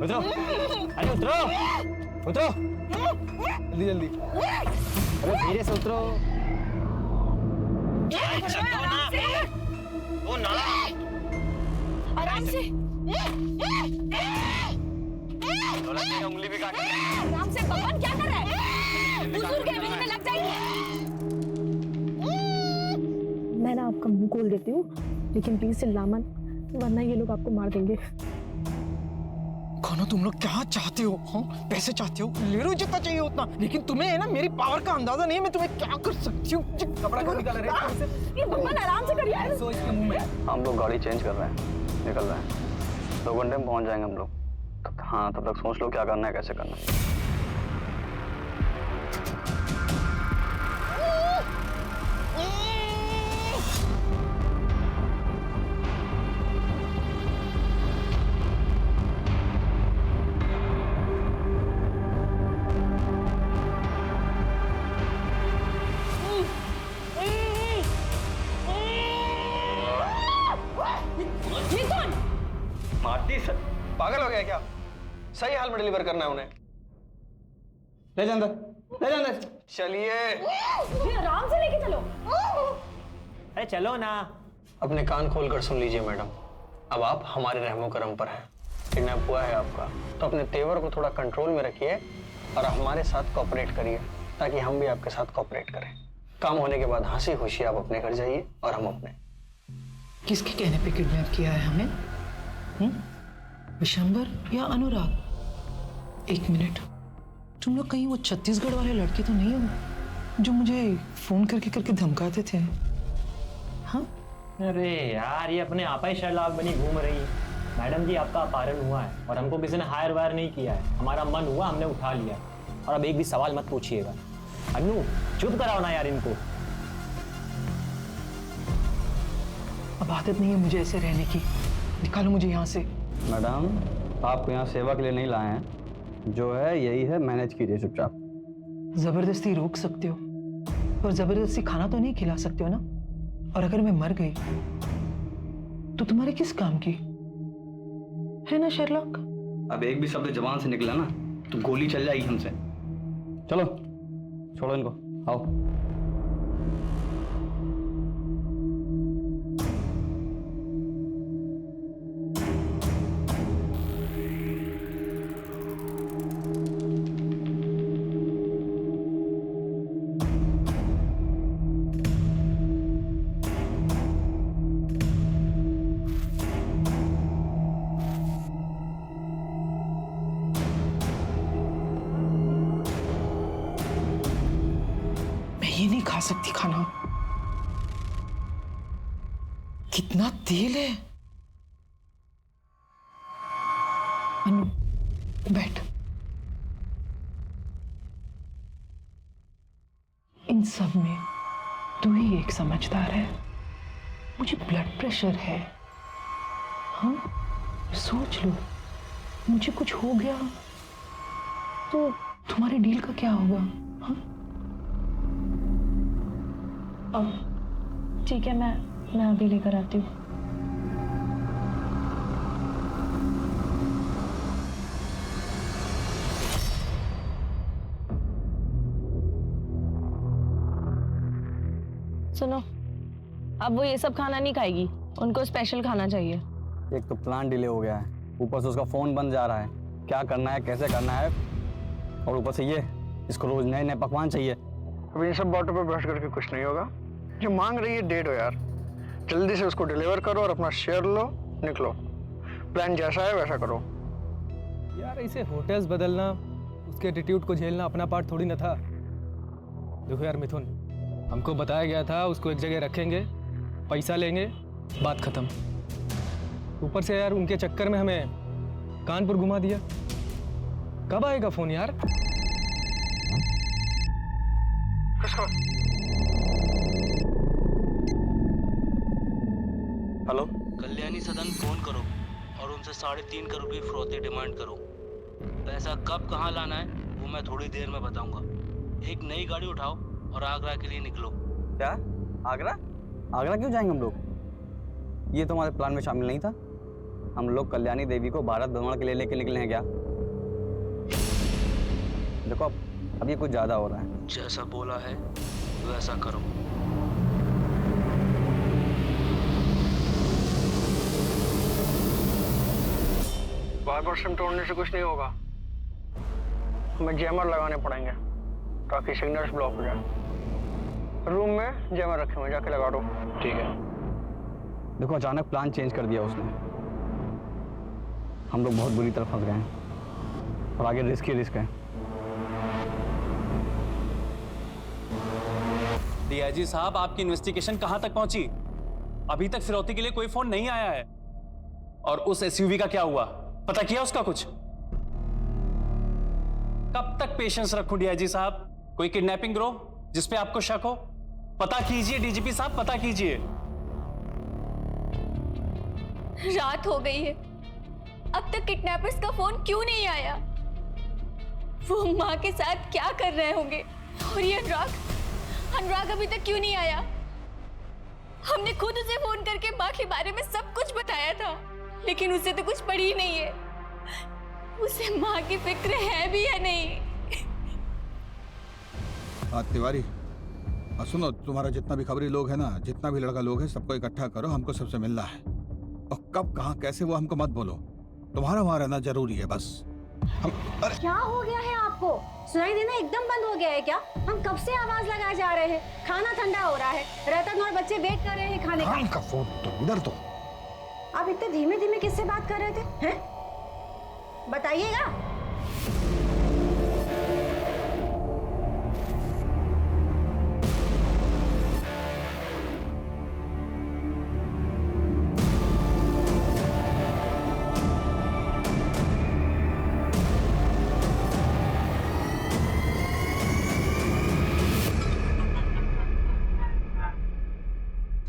उतरो, अरे उतरो, उतरो, जल्दी जल्दी, अरे धीरे से उतरो। वो ना आराम से। उंगली भी काट। आराम से पवन, क्या कर रहा है? बुजुर्ग है, मुंह में लग जाएंगे। मैं ना आपका मुंह खोल देती हूँ, लेकिन प्लीज चिल्ला मत, वरना ये लोग आपको मार देंगे। खाना तुम लोग क्या चाहते हो? हाँ, पैसे चाहते हो, ले लो जितना चाहिए उतना, लेकिन तुम्हें है ना मेरी पावर का अंदाजा नहीं है, मैं तुम्हें क्या कर सकती हूँ। कपड़ा क्यों निकाल रहे हैं? ये पवन आराम से करिए यार। सो इसके मुंह में। हम लोग गाड़ी चेंज कर रहे हैं, निकल रहे हैं। 2 घंटे में पहुंच जाएंगे हम लोग। हाँ, तब तक सोच लो क्या करना है, कैसे करना है। मारती सर, पागल हो गया क्या? सही हाल में डिलीवर करना है उन्हें। ले जा अंदर, ले जा अंदर। चलिए आराम से लेके चलो। अरे चलो ना। अपने कान खोलकर सुन लीजिए मैडम, अब आप हमारे रहमो करम पर हैं। किडनैप हुआ है आपका, तो अपने तेवर को थोड़ा कंट्रोल में रखिए और हमारे साथ कोऑपरेट करिए, ताकि हम भी आपके साथ कोऑपरेट करें। काम होने के बाद हंसी खुशी आप अपने घर जाइए और हम अपने। किसके कहने पे किडनैप किया है हमें? विशंबर या अनुराग? 1 मिनट, तुम लोग कहीं वो छत्तीसगढ़ वाले लड़के तो नहीं हो जो मुझे फोन करके धमकाते थे? हाँ, अरे यार, ये अपने आप ही शर्लाक बनी घूम रही है। मैडम जी, आपका अपहरण हुआ है और हमको किसी ने हायर वायर नहीं किया है। हमारा मन हुआ, हमने उठा लिया। और अब एक भी सवाल मत पूछिएगा। अनु, चुप कराओ ना यार इनको। अब आदत नहीं है मुझे ऐसे रहने की, निकालो मुझे यहाँ से। मैडम, आपको यहाँ सेवा के लिए नहीं लाए हैं, जो है यही है, मैनेज कीजिए चुपचाप। जबरदस्ती रोक सकते हो, पर जबरदस्ती खाना तो नहीं खिला सकते हो ना। और अगर मैं मर गई तो तुम्हारे किस काम की है ना शेरलॉक? अब एक भी शब्द जबान से निकला ना तो गोली चल जाएगी हमसे। चलो छोड़ो इनको, आओ। ये नहीं खा सकती खाना, कितना तेल है। अनु, बैठ। इन सब में तू ही एक समझदार है। मुझे ब्लड प्रेशर है। हाँ, सोच लो, मुझे कुछ हो गया तो तुम्हारे डील का क्या होगा? हाँ, ठीक है, मैं अभी लेकर आती हूँ। सुनो, अब वो ये सब खाना नहीं खाएगी, उनको स्पेशल खाना चाहिए। एक तो प्लान डिले हो गया है, ऊपर से उसका फोन बंद जा रहा है। क्या करना है, कैसे करना है, और ऊपर से ये इसको रोज नए नए पकवान चाहिए। अब इन सब बातों पर बहस करके कुछ नहीं होगा। जो मांग रही है दे दो यार, जल्दी से उसको डिलीवर करो और अपना शेयर लो, निकलो। प्लान जैसा है वैसा करो। यार, इसे होटल्स बदलना, उसके एटीट्यूड को झेलना अपना पार्ट थोड़ी ना था। देखो यार मिथुन, हमको बताया गया था उसको एक जगह रखेंगे, पैसा लेंगे, बात खत्म। ऊपर से यार उनके चक्कर में हमें कानपुर घुमा दिया। कब आएगा फोन यार? हेलो, कल्याणी सदन फोन करो और उनसे 3.5 करोड़ की फिरौती डिमांड करो। पैसा कब कहाँ लाना है वो मैं थोड़ी देर में बताऊंगा। एक नई गाड़ी उठाओ और आगरा के लिए निकलो। क्या आगरा? आगरा क्यों जाएंगे हम लोग? ये तो हमारे प्लान में शामिल नहीं था। हम लोग कल्याणी देवी को भारत भ्रमण के लिए लेके निकले हैं क्या? देखो अब ये कुछ ज्यादा हो रहा है। जैसा बोला है वैसा करो। वाइब्रेशन तोड़ने से कुछ नहीं होगा, हमें जैमर लगाने पड़ेंगे ताकि सिग्नल्स ब्लॉक हो जाए। रूम में जैमर रखे हुए, जाके लगा दो। ठीक है। देखो अचानक प्लान चेंज कर दिया उसने, हम लोग बहुत बुरी तरह फंस गए हैं और आगे रिस्क ही रिस्क है। डीआईजी साहब, आपकी इन्वेस्टिगेशन कहां तक पहुंची? अभी तक फिरौती के लिए कोई फोन नहीं आया है। और उस एसयूवी का क्या हुआ, पता किया उसका कुछ? कब तक पेशेंस रखूं डीआईजी साहब? कोई किडनैपिंग ग्रोह जिसपे आपको शक हो? पता कीजिए डीजीपी साहब, पता कीजिए। रात हो गई है, अब तक किडनैपर्स का फोन क्यों नहीं आया? वो माँ के साथ क्या कर रहे होंगे? और ये अनुराग अभी तक क्यों नहीं आया? हमने खुद उसे फोन करके माँ के बारे में सब कुछ बताया था, लेकिन उसे तो कुछ पड़ी ही नहीं है। उसे माँ की फिक्र है भी या नहीं? तिवारी, सुनो, तुम्हारा जितना भी खबरी लोग है ना, जितना भी लड़का लोग है, सबको इकट्ठा करो, हमको सबसे मिलना है। और कब कहाँ कैसे वो हमको मत बोलो, तुम्हारा वहां रहना जरूरी है बस। अरे क्या हो गया है आपको? सुनाई देना एकदम बंद हो गया है क्या? हम कब से आवाज लगाए जा रहे हैं, खाना ठंडा हो रहा है, रतन और बच्चे वेट कर रहे हैं खाने का। फोन तो इधर तो। आप इतने धीमे धीमे किससे बात कर रहे थे? हैं? बताइएगा।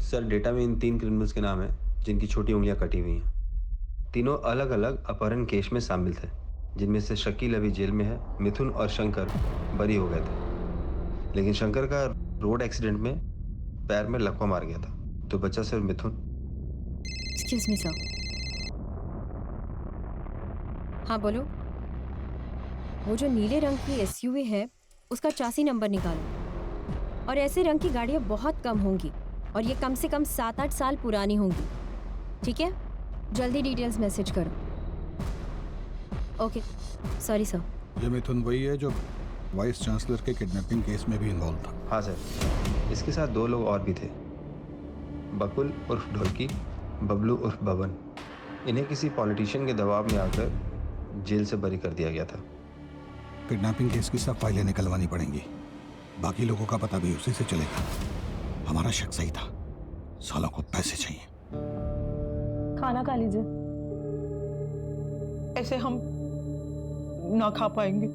सर, डेटा में इन 3 क्रिमिनल्स के नाम हैं जिनकी छोटी उंगलियां कटी हुई हैं। तीनों अलग अलग अपहरण केस में शामिल थे, जिनमें से शकील अभी जेल में है, मिथुन और शंकर बरी हो गए थे। लेकिन शंकर का रोड एक्सीडेंट में पैर में लकवा मार गया था, तो बचा सिर्फ मिथुन। Excuse me sir. हाँ बोलो। वो जो नीले रंग की एसयूवी है उसका चासी नंबर निकालो। और ऐसे रंग की गाड़ियाँ बहुत कम होंगी और ये कम से कम 7-8 साल पुरानी होंगी। ठीक है, जल्दी डिटेल्स मैसेज करो। Okay, sorry sir. ये मिथुन वही है जो वाइस चांसलर के किडनैपिंग केस में भी इन्वॉल्व था? हाँ सर, इसके साथ 2 लोग और भी थे, बकुल उर्फ ढोलकी, बबलू उर्फ बबन। इन्हें किसी पॉलिटिशियन के दबाव में आकर जेल से बरी कर दिया गया था। किडनैपिंग केस की सब फाइलें निकलवानी पड़ेंगी, बाकी लोगों का पता भी उसी से चलेगा। हमारा शक सही था, सालों को पैसे चाहिए। खाना खा लीजिए। ऐसे हम ना खा पाएंगे।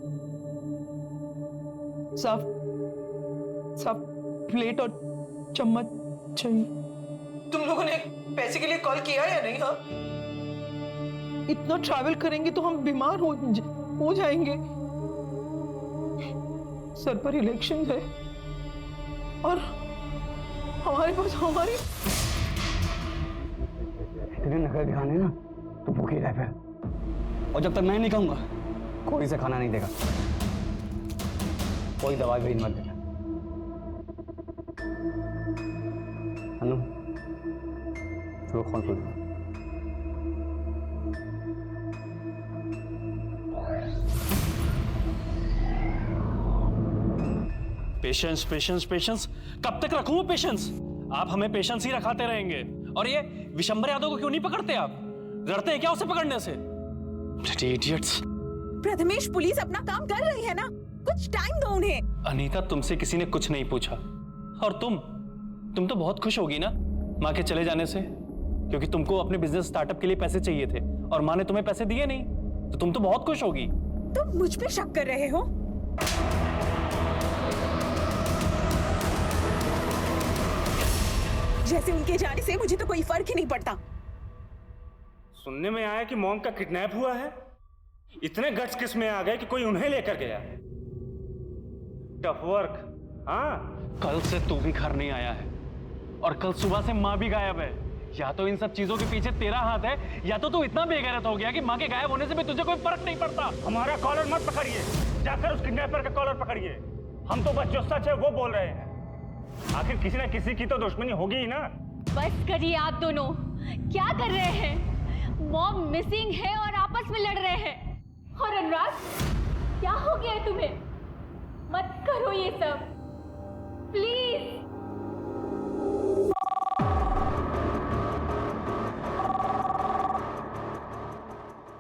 साफ साफ प्लेट और चम्मच चाहिए। तुम लोगों ने पैसे के लिए कॉल किया या नहीं? हाँ, इतना ट्रैवल करेंगे तो हम बीमार हो जाएंगे। सर पर इलेक्शन है और हमारे पास हमारी इतने नखरे दिखाने ना तो भूखी रह फिर, और जब तक मैं नहीं कहूंगा कोई से खाना नहीं देगा, कोई दवाई भी मत देना। अनु, चलो फोन खोल। पेशेंस पेशेंस पेशेंस, कब तक रखूं पेशेंस? आप हमें पेशेंस ही रखाते रहेंगे। और ये विशंबर यादव को क्यों नहीं पकड़ते आप? डरते हैं क्या उसे पकड़ने से? इडियट्स। प्रथमेश, पुलिस अपना काम कर रही है ना, कुछ टाइम दो उन्हें। अनीता, तुमसे किसी ने कुछ नहीं पूछा। और तुम तो बहुत खुश होगी ना माँ के चले जाने से, क्योंकि तुमको अपने बिजनेस स्टार्टअप के लिए पैसे चाहिए थे और माँ ने तुम्हें पैसे दिए नहीं, तो तुम तो बहुत खुश होगी। तुम मुझ पे शक कर रहे हो? जैसे उनके जाने से मुझे तो कोई फर्क ही नहीं पड़ता। सुनने में आया कि मॉम का किडनैप हुआ है। इतने गट्स किस में आ गए कि कोई उन्हें लेकर गया। Tough work. हाँ, कल से तू भी घर नहीं आया है और कल सुबह से माँ भी गायब है। या तो इन सब चीजों के पीछे तेरा हाथ है, या तो तू इतना बेगैरत हो गया कि माँ के गायब होने से भी तुझे कोई फर्क नहीं पड़ता। हमारा कॉलर मत पकड़िए, जाकर उस किडनैपर का कॉलर पकड़िए। हम तो बस जो सच है वो बोल रहे हैं। आखिर किसी ना किसी की तो दुश्मनी होगी ही ना। बस करिए आप दोनों, क्या कर रहे हैं? मॉम मिसिंग है और आपस में लड़ रहे हैं। और अनुराग, क्या हो गया है तुम्हें? मत करो ये सब, प्लीज।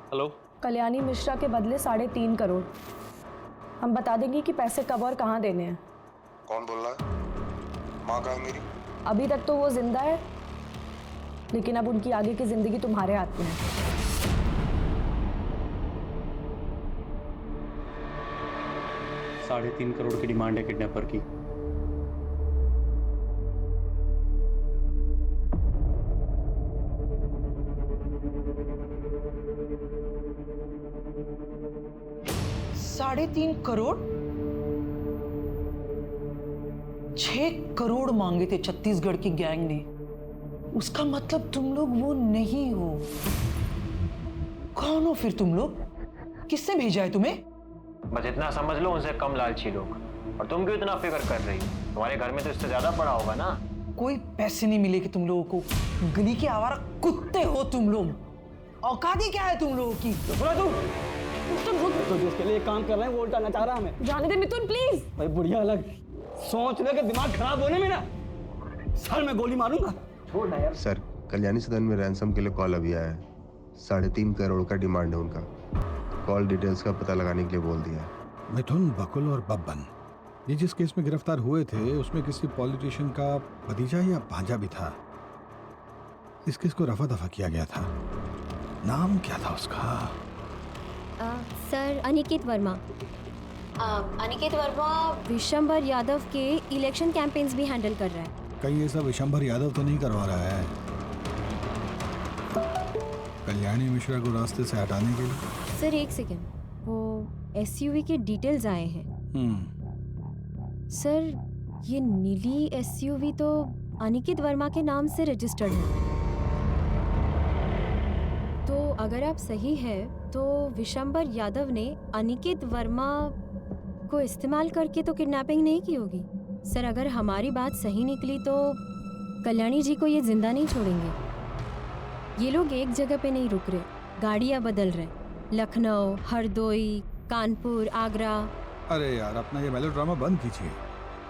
हेलो, कल्याणी मिश्रा के बदले 3.5 करोड़। हम बता देंगे कि पैसे कब और कहाँ देने हैं। कौन बोल रहा है? माँ कहाँ है मेरी? अभी तक तो वो जिंदा है, लेकिन अब उनकी आगे की जिंदगी तुम्हारे हाथ में है। 3.5 करोड़ की डिमांड है किडनैपर की। साढ़े 3 करोड़? 6 करोड़ मांगे थे छत्तीसगढ़ की गैंग ने। उसका मतलब तुम लोग वो नहीं हो। कौन हो फिर तुम लोग? किसने भेजा है तुम्हें? बस इतना समझ लो, उनसे कम लालची लोग। और तुम क्यों इतना फिक्र कर रही हो? तुम्हारे घर में तो इससे ज्यादा पड़ा होगा ना। कोई पैसे नहीं मिलेगे तुम लोगों को। गली के आवारा कुत्ते हो तुम लोग। औकात ही क्या है तुम लोगों की? तो जिसके लिए काम कर रहे हैं वो उल्टा नचा रहा है हमें। जाने दे मिथुन, प्लीज। भाई बुढ़िया अलग सोच ले कि दिमाग खराब होने में ना सर में गोली मारूंगा। छोड़ ना यार। सर, कल्याणी सदन में रैंसम के लिए कॉल अभी आया है। 3.5 करोड़ का डिमांड है उनका। कॉल डिटेल्स का पता लगाने के लिए बोल दिया है। मिथुन, बकुल और बब्बन, ये जिस केस में गिरफ्तार हुए थे उसमें किसी पॉलिटिशियन का भतीजा या भांजा भी था। इस केस को रफा दफा किया गया था। नाम क्या था उसका? सर, अनिकेत वर्मा। अनिकेत वर्मा विशंबर यादव के इलेक्शन कैंपेन्स भी हैंडल कर रहा है। कहीं ये सब विशंबर यादव तो नहीं करवा रहा है कल्याणी मिश्रा को रास्ते से हटाने के लिए? सर एक सेकेंड, वो एसयूवी के डिटेल्स आए हैं। सर, ये नीली एसयूवी तो अनिकेत वर्मा के नाम से रजिस्टर्ड है। तो अगर आप सही है तो विशंबर यादव ने अनिकेत वर्मा को इस्तेमाल करके तो किडनैपिंग नहीं की होगी। सर, अगर हमारी बात सही निकली तो कल्याणी जी को ये जिंदा नहीं छोड़ेंगे। ये लोग एक जगह पे नहीं रुक रहे, गाड़ियाँ बदल रहे। लखनऊ, हरदोई, कानपुर, आगरा। अरे यार, अपना ये मेलोड्रामा बंद कीजिए।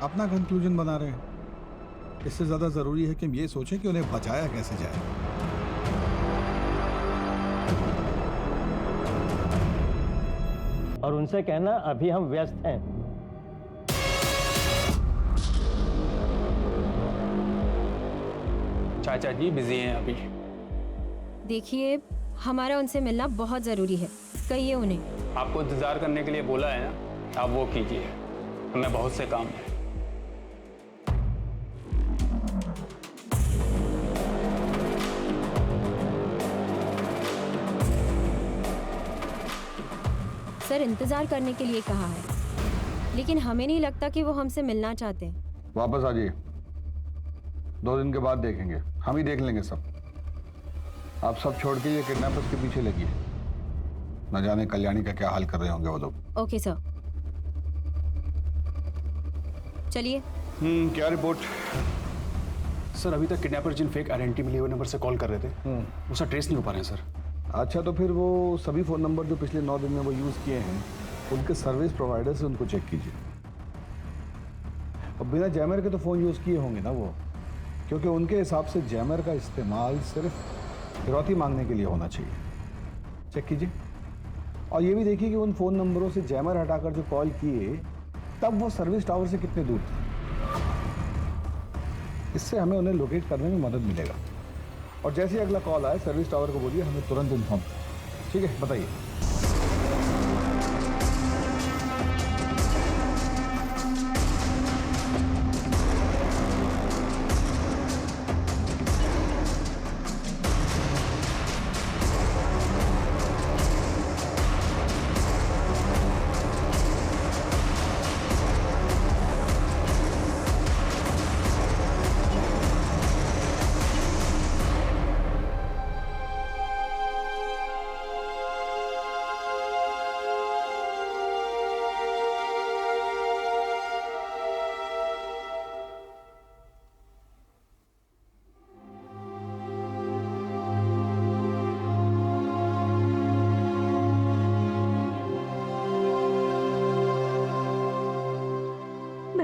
अपना कंक्लूजन बना रहे हैं। इससे ज्यादा जरूरी है कि हम ये सोचें कि उन्हें बचाया कैसे जाए। और उनसे कहना अभी हम व्यस्त हैं। चाचा जी बिजी हैं अभी। देखिए, हमारा उनसे मिलना बहुत ज़रूरी है, कहिए उन्हें। आपको इंतजार करने के लिए बोला है ना, आप वो कीजिए। हमें बहुत से काम है। सर, इंतजार करने के लिए कहा है, लेकिन हमें नहीं लगता कि वो हमसे मिलना चाहते हैं। वापस आ जाइए, 2 दिन के बाद देखेंगे। हम ही देख लेंगे सब। आप सब छोड़ के ये किडनैपर्स के पीछे लगिए। न जाने कल्याणी का क्या हाल कर रहे होंगे वो लोग। ओके सर, चलिए। क्या रिपोर्ट? सर, अभी तक किडनैपर जिन फेक आइडेंटिटी मिले हुए नंबर से कॉल कर रहे थे, उसका ट्रेस नहीं हो पा रहे हैं सर। अच्छा, तो फिर वो सभी फ़ोन नंबर जो पिछले 9 दिन में वो यूज़ किए हैं, उनके सर्विस प्रोवाइडर से उनको चेक कीजिए। अब बिना जैमर के तो फ़ोन यूज़ किए होंगे ना वो, क्योंकि उनके हिसाब से जैमर का इस्तेमाल सिर्फ फिरौती मांगने के लिए होना चाहिए। चेक कीजिए। और ये भी देखिए कि उन फ़ोन नंबरों से जैमर हटाकर जो कॉल किए, तब वो सर्विस टावर से कितने दूर थे। इससे हमें उन्हें लोकेट करने में मदद मिलेगा। और जैसे ही अगला कॉल आए, सर्विस टावर को बोलिए हमें तुरंत इन्फॉर्म। ठीक है, बताइए।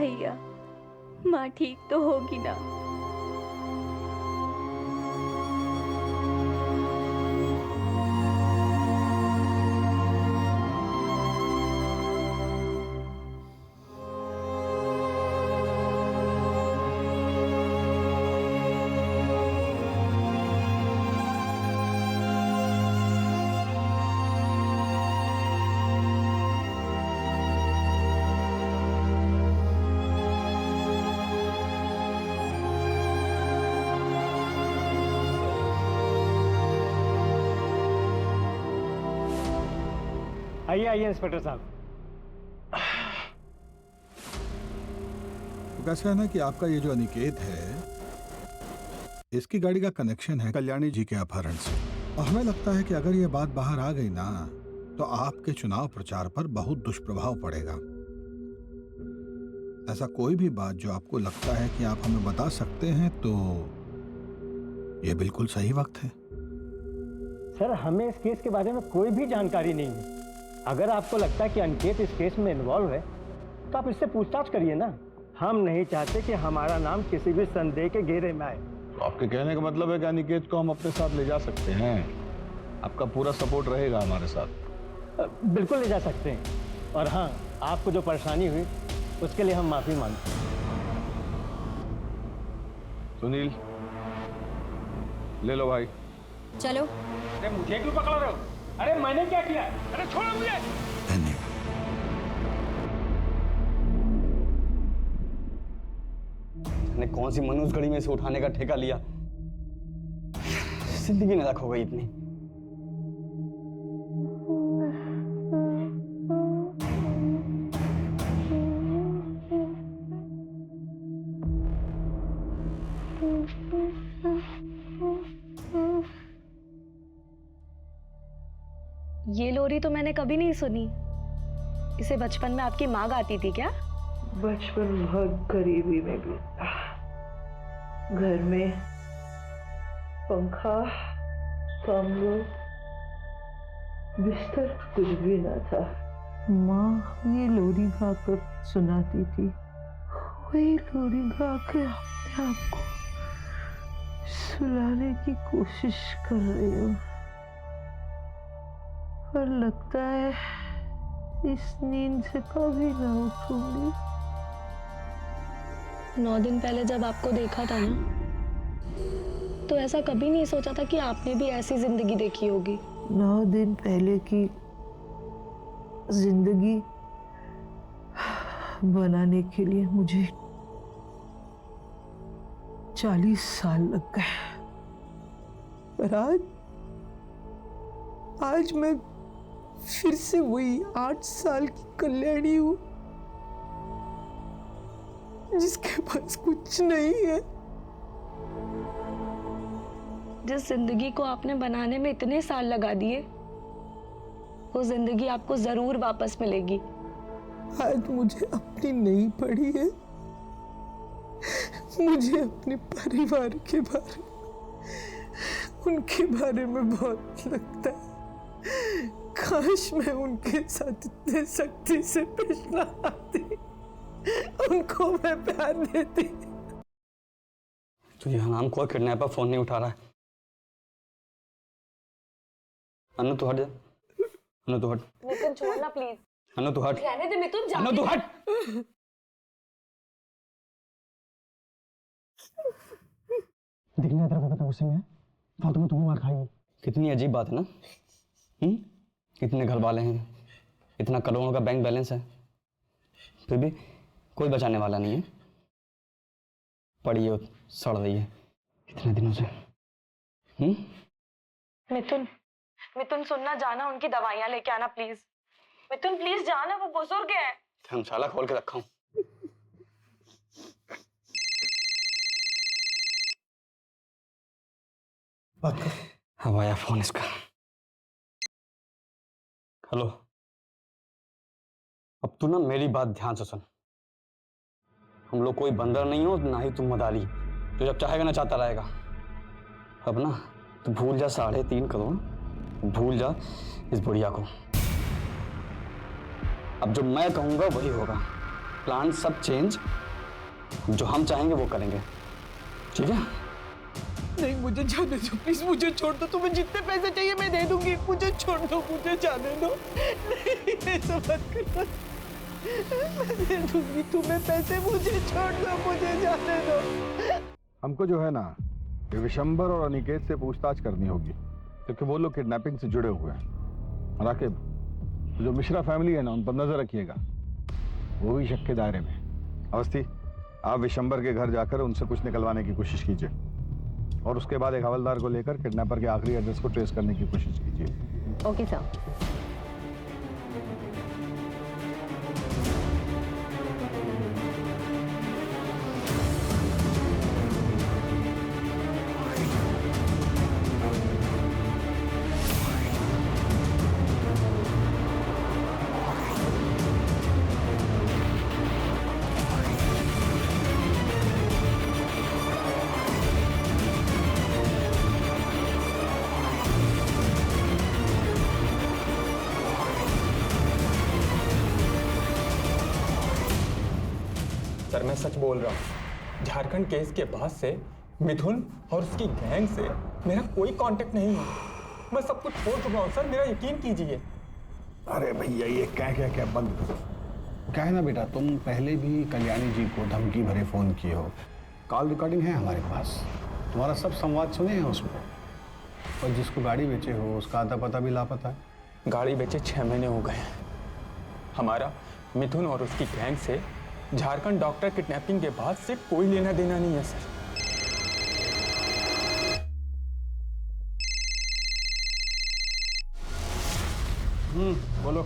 भैया, माँ ठीक तो होगी ना? आइए आइए इंस्पेक्टर साहब। तो कैसा है ना कि आपका ये जो अनिकेत है, इसकी गाड़ी का कनेक्शन है कल्याणी जी के अपहरण से, और हमें लगता है कि अगर ये बात बाहर आ गई ना तो आपके चुनाव प्रचार पर बहुत दुष्प्रभाव पड़ेगा। ऐसा कोई भी बात जो आपको लगता है कि आप हमें बता सकते हैं तो ये बिल्कुल सही वक्त है। सर, हमें इस केस के बारे में कोई भी जानकारी नहीं है। अगर आपको लगता है कि अनिकेत इस केस में इन्वॉल्व है तो आप इससे पूछताछ करिए ना। हम नहीं चाहते कि हमारा नाम किसी भी संदेह के घेरे में आए। तो आपके कहने का मतलब है कि अनिकेत को हम अपने साथ ले जा सकते हैं? आपका पूरा सपोर्ट रहेगा हमारे साथ? बिल्कुल ले जा सकते हैं। और हाँ, आपको जो परेशानी हुई उसके लिए हम माफी मांगते हैं। सुनील, ले लो भाई। चलो। अरे मुझे क्यों पकड़ रहे हो? अरे मैंने क्या किया? अरे छोड़ो मुझे। ने कौन सी मनुष्य घड़ी में से उठाने का ठेका लिया, जिंदगी नरक हो गई इतनी। ये लोरी तो मैंने कभी नहीं सुनी। इसे बचपन में आपकी माँ गाती थी क्या? बचपन बहुत गरीबी में बीता। घर में पंखा, कमरा, बिस्तर कुछ भी न था। माँ ये लोरी गाकर सुनाती थी। वही लोरी गा के अपने आप को सुलाने की कोशिश कर रही हूँ, पर लगता है इस नींद से कभी ना उठूंगी। 9 दिन पहले जब आपको देखा था ना, तो ऐसा कभी नहीं सोचा था कि आपने भी ऐसी जिंदगी देखी होगी। 9 दिन पहले की जिंदगी बनाने के लिए मुझे 40 साल लग गए, पर आज मैं फिर से वही 8 साल की कल्याणी हूँ जिसके पास कुछ नहीं है। जिस जिंदगी को आपने बनाने में इतने साल लगा दिए, वो जिंदगी आपको जरूर वापस मिलेगी। आज मुझे अपनी नहीं पड़ी है, मुझे अपने परिवार के बारे में, उनके बारे में बहुत लगता है। काश मैं उनके साथ इतने सख्ती से पेश न आती, उनको मैं प्यार देती। तो ये हराम खोर किडनैपर फोन नहीं उठा रहा है। अनु तू हट जा। अनु तू हट। नितिन छोड़ना प्लीज। अनु तू हट। रहने दे मिथुन, जाने अनु तू दे। हट। दिखने तेरे को गुस्से में है, फालतू में तुम्हें मार खाएगी। कितनी अजीब बात है ना। इतने घर वाले हैं, इतना करोड़ों का बैंक बैलेंस है, फिर भी कोई बचाने वाला नहीं है। पड़ी हो सड़ रही है इतने दिनों से। मिथुन, मिथुन सुनना, जाना उनकी दवाइयां लेके आना प्लीज। मिथुन प्लीज जाना, वो बुजुर्ग है। धर्मशाला खोल के रखा हूं। अब आया फोन इसका। हेलो, अब तू ना मेरी बात ध्यान से सुन। हम लोग कोई बंदर नहीं हो, ना ही तुम मदारी जो जब चाहेगा ना चाहता रहेगा। अब ना तू भूल जा 3.5 करोड़, भूल जा इस बुढ़िया को। अब जो मैं कहूंगा वही होगा। प्लान सब चेंज, जो हम चाहेंगे वो करेंगे, ठीक है? नहीं, मुझे जाने दो प्लीज, मुझे छोड़ दो। तुम्हें जितने पैसे चाहिए मैं दे दूंगी, मुझे छोड़ दो, मुझे जाने दो। नहीं, ऐसा मत करो, मैं दे दूंगी तुम्हें पैसे, मुझे छोड़ दो, मुझे जाने दो। हमको जो है ना, ये विशंबर और अनिकेत से पूछताछ करनी होगी, क्योंकि वो लोग किडनैपिंग से जुड़े हुए हैं। राकिब, जो मिश्रा फैमिली है ना, उन पर नजर रखिएगा, वो भी शक के दायरे में। अवस्थी, आप विशंबर के घर जाकर उनसे कुछ निकलवाने की कोशिश कीजिए, और उसके बाद एक हवलदार को लेकर किडनैपर के आखिरी एड्रेस को ट्रेस करने की कोशिश कीजिए। Okay sir. सर मैं सच बोल रहा हूँ, झारखंड केस के बाद से मिथुन और उसकी गैंग से मेरा कोई कांटेक्ट नहीं है। मैं सब कुछ छोड़ चुका हूँ सर, मेरा यकीन कीजिए। अरे भैया, ये क्या बंद करो। क्या है ना बेटा, तुम पहले भी कल्याणी जी को धमकी भरे फोन किए हो, कॉल रिकॉर्डिंग है हमारे पास, तुम्हारा सब संवाद सुने हैं उसमें। और जिसको गाड़ी बेचे हो उसका आता पता भी लापता है। गाड़ी बेचे 6 महीने हो गए हैं। हमारा मिथुन और उसकी गैंग से झारखंड डॉक्टर किडनैपिंग के बाद से कोई लेना देना नहीं है सर। बोलो।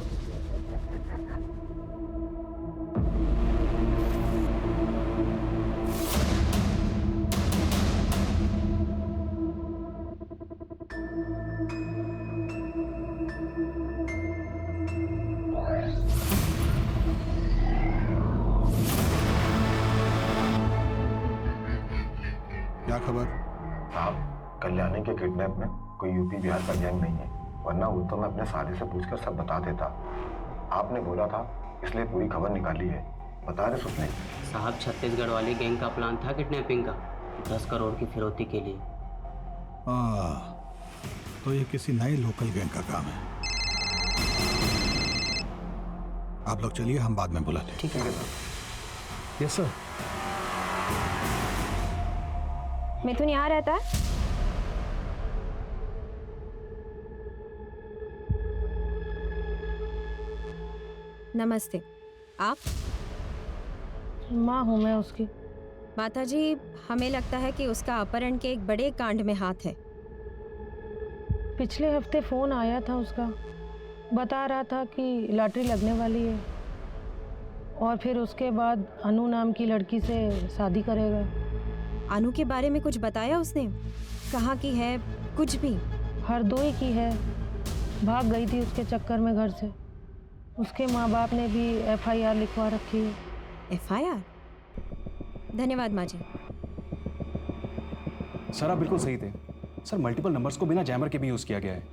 क्या खबर? साहब, कल्याणी के किडनैप में कोई यूपी बिहार का गैंग नहीं है, वरना वो तो मैं अपने साले से पूछकर सब बता देता। आपने बोला था इसलिए पूरी खबर निकाली है। बता रहे सुपने साहब, छत्तीसगढ़ वाली गैंग का प्लान था किडनैपिंग का, 10 करोड़ की फिरौती के लिए। तो ये किसी नए लोकल गैंग का काम है। आप लोग चलिए, हम बाद में बुला लें। ठीक है। Yes sir. मिथुन यहाँ रहता है? नमस्ते, आप? माँ हूँ मैं उसकी। माता जी, हमें लगता है कि उसका अपहरण के एक बड़े कांड में हाथ है। पिछले हफ्ते फ़ोन आया था उसका, बता रहा था कि लॉटरी लगने वाली है और फिर उसके बाद अनु नाम की लड़की से शादी करेगा। अनु के बारे में कुछ बताया उसने? कहाँ की है? कुछ भी? हरदोई की है, भाग गई थी उसके चक्कर में घर से। उसके माँ बाप ने भी FIR लिखवा रखी है। FIR? धन्यवाद माँ जी। सर आप बिल्कुल सही थे सर, मल्टीपल नंबर्स को बिना जैमर के भी यूज़ किया गया है।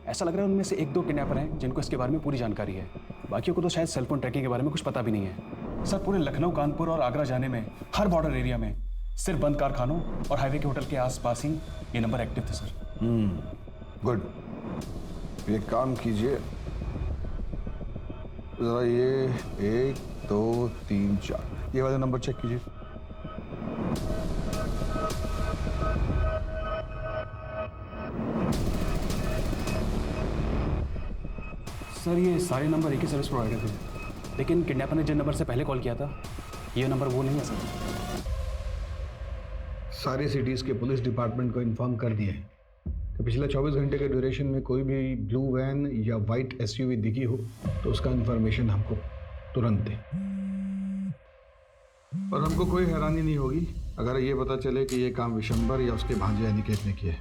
ऐसा लग रहा है उनमें से 1-2 किडनैपर हैं जिनको इसके बारे में पूरी जानकारी है, बाकियों को तो शायद सेलफोन ट्रैकिंग के बारे में कुछ पता भी नहीं है। सर पूरे लखनऊ, कानपुर और आगरा जाने में हर बॉर्डर एरिया में सिर्फ बंद कारखानों और हाईवे के होटल के आसपास ही ये नंबर एक्टिव थे सर। गुड। एक काम कीजिए जरा, ये 1 2 3 4 ये वाला नंबर चेक कीजिए। सर ये सारे नंबर एक ही सर्विस प्रोवाइडर थे, लेकिन किडनैपर ने जिन नंबर से पहले कॉल किया था ये नंबर वो नहीं है सर। सारे सिटीज़ के पुलिस डिपार्टमेंट को इन्फॉर्म कर दिए कि पिछले 24 घंटे के ड्यूरेशन में कोई भी ब्लू वैन या वाइट SUV दिखी हो तो उसका इन्फॉर्मेशन हमको तुरंत दें। और हमको कोई हैरानी नहीं होगी अगर ये पता चले कि ये काम विशंबर या उसके भांजे अनिकेत ने किया है।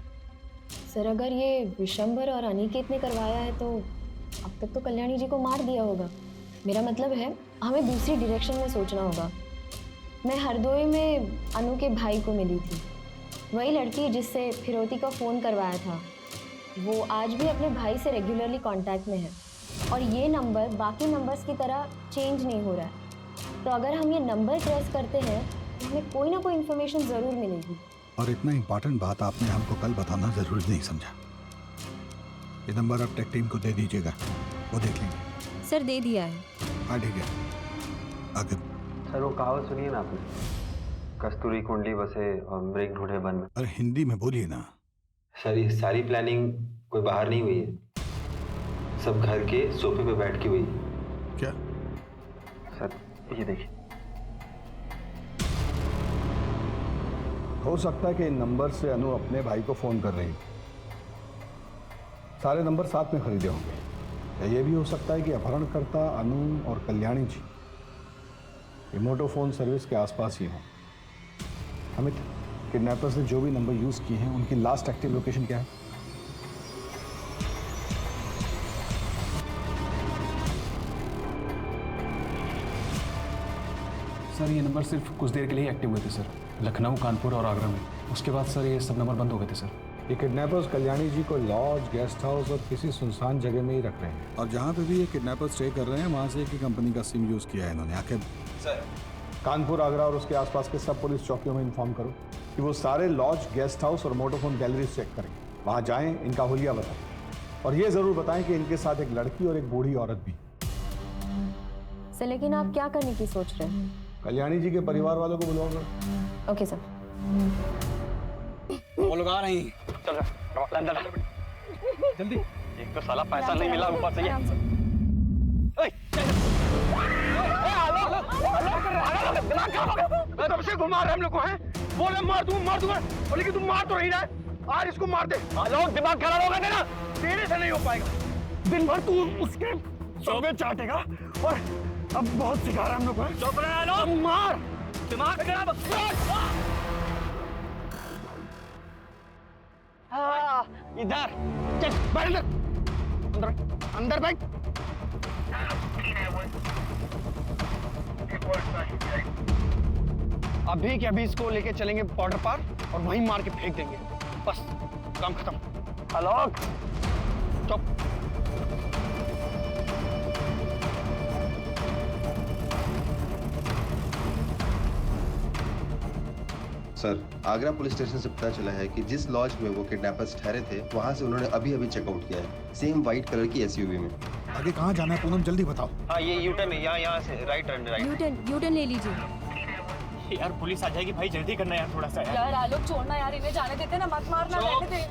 सर अगर ये विशंबर और अनिकेत ने करवाया है तो अब तक तो कल्याणी जी को मार दिया होगा। मेरा मतलब है हमें दूसरी डायरेक्शन में सोचना होगा। मैं हरदोई में अनु के भाई को मिली थी, वही लड़की जिससे फिरौती का फ़ोन करवाया था। वो आज भी अपने भाई से रेगुलरली कांटेक्ट में है और ये नंबर बाकी नंबर्स की तरह चेंज नहीं हो रहा है। तो अगर हम ये नंबर ट्रेस करते हैं तो हमें कोई ना कोई इन्फॉर्मेशन ज़रूर मिलेगी। और इतना इम्पोर्टेंट बात आपने हमको कल बताना जरूरी नहीं समझा। ये नंबर आप टेक टीम को दे दीजिएगा, वो देख लेंगे। सर दे दिया है। हाँ ठीक है, आगे। सर वो कहावत सुनिए ना आपने, कस्तूरी कुंडली बसे और मृग ढूंढे वन में। अरे हिंदी में बोलिए ना। सर ये सारी प्लानिंग कोई बाहर नहीं हुई है, सब घर के सोफे पे बैठ के हुई। क्या? सर ये देखिए। हो सकता है कि इन नंबर से अनु अपने भाई को फोन कर रही है। सारे नंबर साथ में खरीदे होंगे। या ये भी हो सकता है कि अपहरणकर्ता अनु और कल्याणी जी रिमोटो फोन सर्विस के आसपास ही हों। अमित, किडनैपर्स ने जो भी नंबर यूज किए हैं उनकी लास्ट एक्टिव लोकेशन क्या है? सर ये नंबर सिर्फ कुछ देर के लिए एक्टिव हुए थे सर, लखनऊ, कानपुर और आगरा में। उसके बाद सर ये सब नंबर बंद हो गए थे सर। ये किडनैपर्स कल्याणी जी को लॉज, गेस्ट हाउस और किसी सुनसान जगह में ही रख रहे हैं। और जहाँ पे भी ये किडनैपर्स स्टे कर रहे हैं वहाँ से एक ही कंपनी का सिम यूज किया है इन्होंने। आखिर सर कानपुर, आगरा और उसके आसपास के सब पुलिस चौकियों में इन्फॉर्म करो कि वो सारे लॉज, गेस्ट हाउस और मोटोफोन गैलरी चेक करें। वहाँ जाएं, इनका हुलिया बताएं और ये जरूर बताएं कि इनके साथ एक लड़की और एक बूढ़ी औरत भी। सर लेकिन आप क्या करने की सोच रहे हैं? कल्याणी जी के परिवार वालों को बुलाओगे? Okay sir. वो लोग आ रहे हैं। चल अंदर जल्दी। एक तो साला पैसा नहीं मिला, ऊपर से ये। कब से घुमा रहे हम लोग को हैं? बोले मार दूंगा, बोले कि तुम मार तो नहीं रहा है। आज इसको मार दे। लोग दिमाग खराब होगा तेरा, तेरे से नहीं हो पाएगा। दिन भर तू उसके सोबे चाटेगा और अब बहुत सिखा रहा है हम लोग को। चुप रहे लोग, मार, दिमाग खराब। हाँ, इधर चल, बैठ अंदर बैठ। अभी के अभी इसको लेके चलेंगे बॉर्डर पार और वहीं मार के फेंक देंगे। बस काम खत्म। हेलो, चुप। सर आगरा पुलिस स्टेशन से पता चला है कि जिस लॉज में वो किडनैपर्स ठहरे थे वहां से उन्होंने अभी अभी चेकआउट किया है, सेम व्हाइट कलर की एसयूवी में। आगे कहाँ जाना है पूनम, जल्दी बताओ। हाँ ये यूटर्न है, यहाँ से राइट। यूटर्न ले लीजिए। यार पुलिस आ जाएगी भाई, जल्दी करना यार थोड़ा सा। यार आलोक छोड़ना यार, इन्हें जाने देते ना, मत मारना, रहने दे।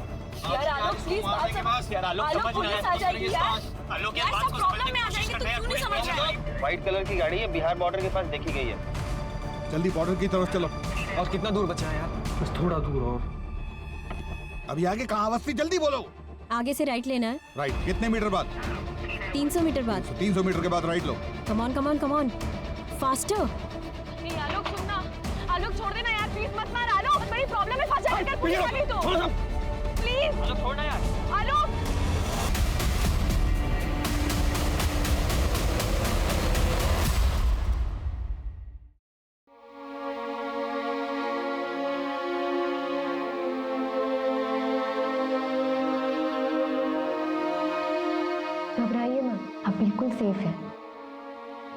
यार आलोक प्लीज बात समझ। यार आलोक पुलिस आ जाएगी यार। आलोक यार सब प्रॉब्लम में आ जाएंगे, तू क्यों नहीं समझ रहा है? व्हाइट कलर की गाड़ी है, बिहार बॉर्डर के पास देखी गई है। जल्दी बॉर्डर की तरफ चलो। और कितना दूर बचा है यार? बस थोड़ा दूर और। अभी आगे कहाँ अवस्थी, जल्दी बोलो। आगे से राइट लेना है। राइट कितने मीटर बाद? 300 मीटर बाद। 300 मीटर के बाद right low. Come on faster. नहीं आलोक सुनना, आलोक छोड़ देना यार, प्लीज मत मार आलोक, बड़ी प्रॉब्लम में फंस जाएगा पुलिस वाली तो। प्लीज आलोक छोड़ना यार। आलोक घबराइए मत, आप बिल्कुल सेफ है।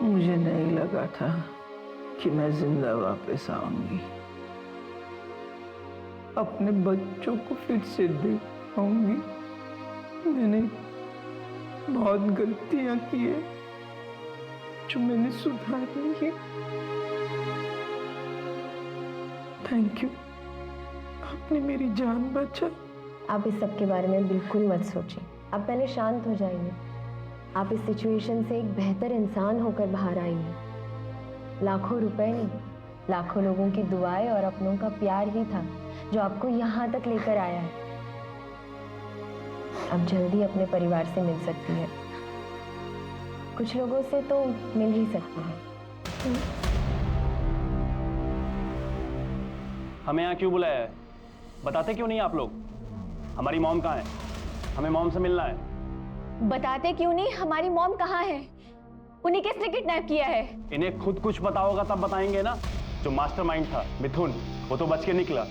मुझे नहीं लगा था कि मैं जिंदा वापस आऊंगी, अपने बच्चों को फिर से देख पाऊंगी। मैंने बहुत गलतियां की है जो मैंने सुधारनी है। थैंक यू, आपने मेरी जान बचाई। आप इस सब के बारे में बिल्कुल मत सोचिए, आप पहले शांत हो जाइए। आप इस सिचुएशन से एक बेहतर इंसान होकर बाहर आइए। लाखों रुपए नहीं, लाखों लोगों की दुआएं और अपनों का प्यार ही था जो आपको यहाँ तक लेकर आया है। अब जल्दी अपने परिवार से मिल सकती है, कुछ लोगों से तो मिल ही सकती है। हमें यहाँ क्यों बुलाया है? बताते क्यों नहीं आप लोग? हमारी मॉम कहाँ है? हमें मॉम से मिलना है। बताते क्यों नहीं? हमारी मॉम कहाँ है? उन्हें किसने किडनैप किया है? इन्हें खुद कुछ पता होगा तब बताएंगे ना। जो मास्टरमाइंड था मिथुन, वो तो बच के निकला।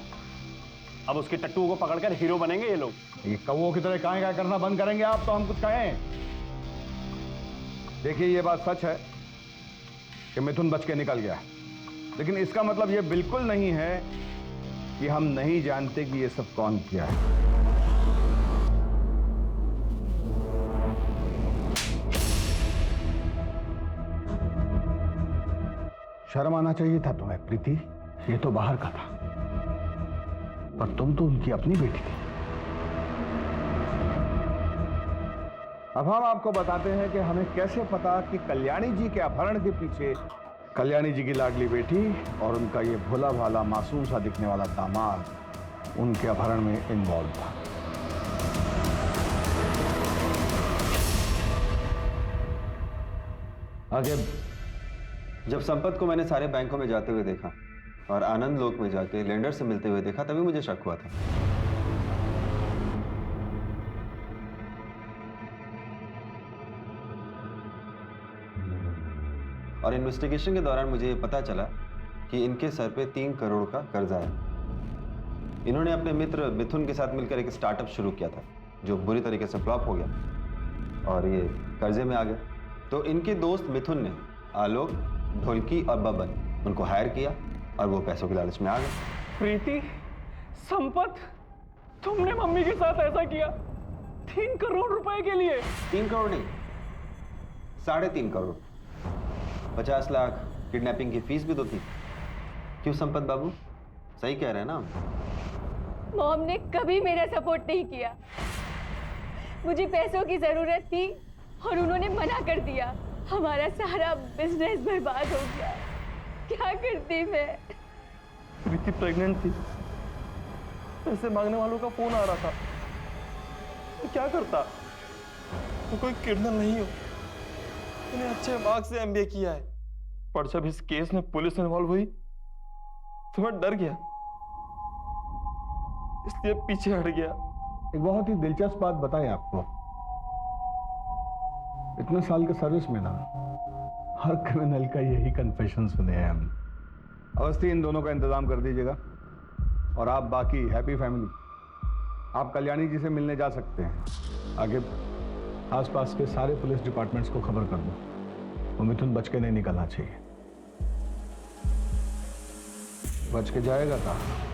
अब उसके टट्टू को पकड़कर हीरो बनेंगे ये लोग। ये कौवों की तरह काहे करना बंद करेंगे आप तो हम कुछ कहें। देखिए ये बात सच है कि मिथुन बच के निकल गया, लेकिन इसका मतलब ये बिल्कुल नहीं है कि हम नहीं जानते कि ये सब कौन किया है। शर्म आना चाहिए था तुम्हें प्रीति, ये तो बाहर का था, पर तुम तो उनकी अपनी बेटी थी। अब हम आपको बताते हैं कि हमें कैसे पता कि कल्याणी जी के अपहरण के पीछे कल्याणी जी की लाडली बेटी और उनका ये भोला भाला मासूम सा दिखने वाला दामाद उनके अपहरण में इन्वॉल्व था। आगे जब संपत को मैंने सारे बैंकों में जाते हुए देखा और आनंद लोक में जाके लेंडर से मिलते हुए देखा, तभी मुझे शक हुआ था। और इन्वेस्टिगेशन के दौरान मुझे ये पता चला कि इनके सर पे 3 करोड़ का कर्जा है। इन्होंने अपने मित्र मिथुन के साथ मिलकर एक स्टार्टअप शुरू किया था जो बुरी तरीके से फ्लॉप हो गया और ये कर्जे में आ गए। तो इनके दोस्त मिथुन ने आलोक, ढोलकी और बबन उनको हायर किया और वो पैसों के लालच में आ गए। प्रीति, संपत, तुमने मम्मी के साथ ऐसा किया 3 करोड़ रुपए के लिए? 3 करोड़ नहीं, 3.5 करोड़। 50 लाख किडनैपिंग की फीस भी तो थी। क्यों संपत बाबू, सही कह रहे हैं ना हम? मॉम ने कभी मेरा सपोर्ट नहीं किया। मुझे पैसों की जरूरत थी और उन्होंने मना कर दिया। हमारा सारा बिजनेस बर्बाद हो गया। क्या करती मैं? प्रीति प्रेग्नेंट थी, पैसे मांगने वालों का फोन आ रहा था, तो क्या करता? तो कोई क्रिमिनल नहीं हो, मैंने अच्छे मार्क्स से एमबीए किया है, पर जब इस केस में पुलिस इन्वॉल्व हुई तो मैं डर गया, इसलिए पीछे हट गया। एक बहुत ही दिलचस्प बात बताएं आपको, इतने साल के सर्विस में ना हर क्रिमिनल का यही कन्फेशन सुने हैं हम। अवस्थी, इन दोनों का इंतजाम कर दीजिएगा और आप बाकी हैप्पी फैमिली आप कल्याणी जी से मिलने जा सकते हैं। आगे आसपास के सारे पुलिस डिपार्टमेंट्स को खबर कर दो, वो मिथुन बच के नहीं निकलना चाहिए। बच के जाएगा कहाँ?